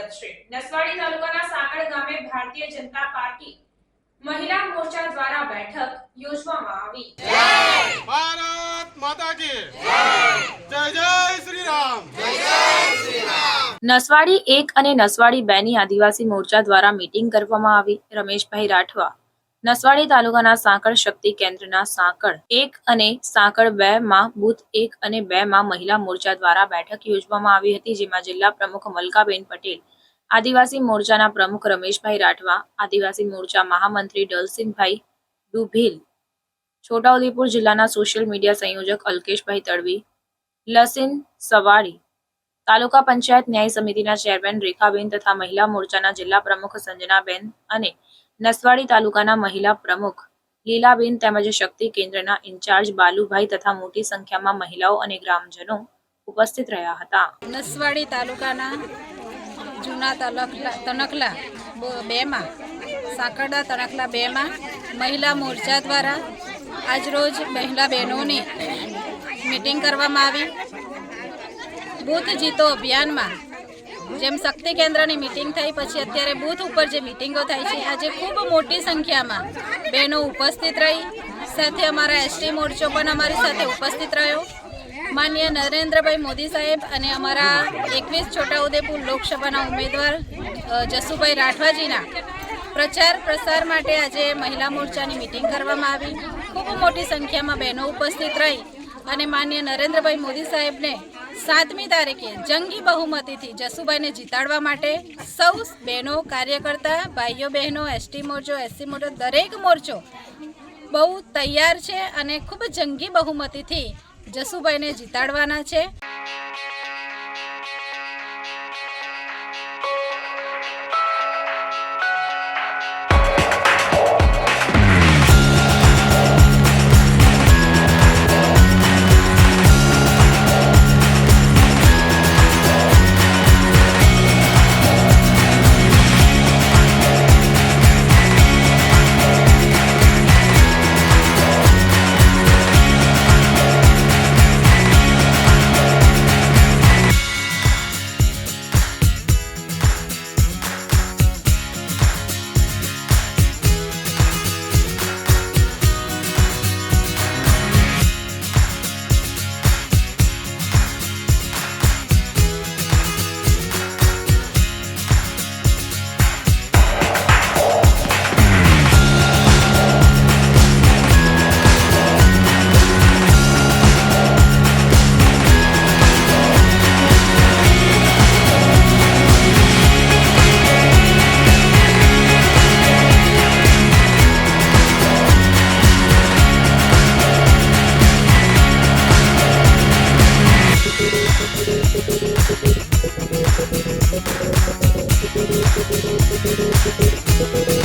વધશે। નસવાડી તાલુકાના સાંકળ ગામે ભારતીય જનતા પાર્ટી મહિલા મોરચા દ્વારા બેઠક યોજવામાં આવી। ભારત માતા કી જય જય શ્રી રામ। નસવાડી 1 અને નસવાડી 2 ની આદિવાસી મોરચા દ્વારા મીટિંગ કરવામાં આવી। રમેશભાઈ રાઠવા નસવાડી તાલુકાના સાંકળ શક્તિ કેન્દ્રના સાંકળ 1 અને સાંકળ 2 માં બૂથ 1 અને 2 માં મહિલા મોરચા દ્વારા બેઠક યોજવામાં આવી હતી, જેમાં જિલ્લા પ્રમુખ મલકાબેન પટેલ, આદિવાસી મોરચાના પ્રમુખ રમેશભાઈ રાઠવા, આદિવાસી મોરચા મહામંત્રી દલસિંહભાઈ ડુભીલ, છોટાઉદેપુર જિલ્લાના સોશિયલ મીડિયા સંયોજક અલ્કેશભાઈ તડવી, લસીન સવાડી, તાલુકા પંચાયત ન્યાય સમિતિના ચેરમેન રેખાબેન તથા મહિલા મોરચાના જિલ્લા પ્રમુખ સંજનાબેન અને નસવાડી તાલુકાના મહિલા પ્રમુખ લીલાબેન તેમજ શક્તિ કેન્દ્રના ઇન્ચાર્જ બાલુભાઈ તથા મોટી સંખ્યામાં મહિલાઓ અને ગ્રામજનો ઉપસ્થિત રહ્યા હતા। નસવાડી તાલુકાના જૂના તનકલા 2 માં સાંકળદા તનકલા 2 માં મહિલા મોરચા દ્વારા આજરોજ મહિલા બહેનોની મીટિંગ કરવામાં આવી। બૂથ જીતો અભિયાનમાં જેમ શક્તિ કેન્દ્રની મીટિંગ થઈ પછી અત્યારે બૂથ ઉપર જે મીટિંગો થાય છે, આજે ખૂબ મોટી સંખ્યામાં બહેનો ઉપસ્થિત રહી। સાથે અમારા એસટી મોરચો પણ અમારી સાથે ઉપસ્થિત રહ્યો। માનનીય નરેન્દ્રભાઈ મોદી સાહેબ અને અમારા 21 છોટાઉદેપુર લોકસભાના ઉમેદવાર જસુભાઈ રાઠવાજીના પ્રચાર પ્રસાર માટે આજે મહિલા મોરચાની મીટિંગ કરવામાં આવી। ખૂબ મોટી સંખ્યામાં બહેનો ઉપસ્થિત રહી અને માનનીય નરેન્દ્રભાઈ મોદી સાહેબને 7મી તારીખે જંગી બહુમતીથી જસુભાઈને જીતાડવા માટે સૌ બહેનો, કાર્યકર્તા, ભાઈઓ બહેનો, એસટી મોરચો, એસસી મોરચો, દરેક મોરચો બહુ તૈયાર છે અને ખૂબ જંગી બહુમતીથી જસુભાઈને જીતાડવાના છે। Thank you.